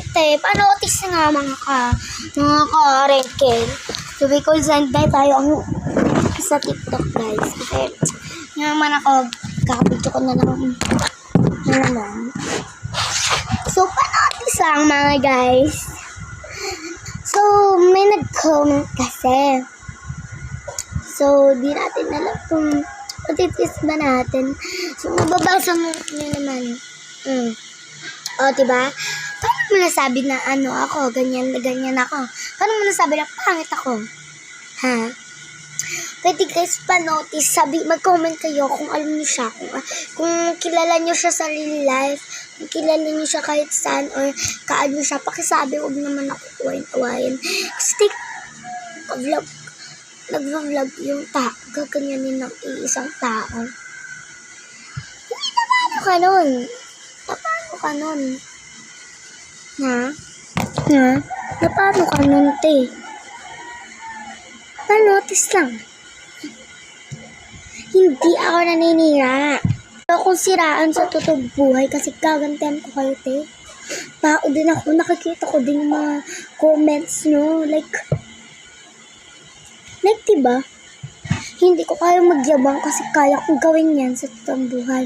te. Panotis nga mga ka-renkel. So, because sandai tayo ang sa TikTok, guys. Kasi, naman ako, kakapito ko na naman. So, panotis lang, mga guys. So, may nag-comment kasi. So, di natin alam kung matitis ba natin. So, mababasa mo nyo naman. O, diba? Paano mo nasabi na ako, ganyan ako? Paano mo nasabi na pangit ako? Ha? Pwede guys pa-notice, mag-comment kayo kung alam niyo siya, kung kilala niyo siya sa real life, kung kilala niyo siya kahit saan, or kaano siya, pakisabi, huwag naman ako uwain. Kasi nag-vlog yung gaganyanin ng isang tao. Hindi na paano ka nun? Paano ka nun? Ha? Na paano ka nun, te? Pa-notice lang. Hindi ako naninira. Kung siraan sa totoong buhay kasi gagantihan ko kayo, te. Tao din ako, nakikita ko din yung mga comments, no? Like, diba? Hindi ko kaya magyabang kasi kaya kong gawin yan sa totoong buhay.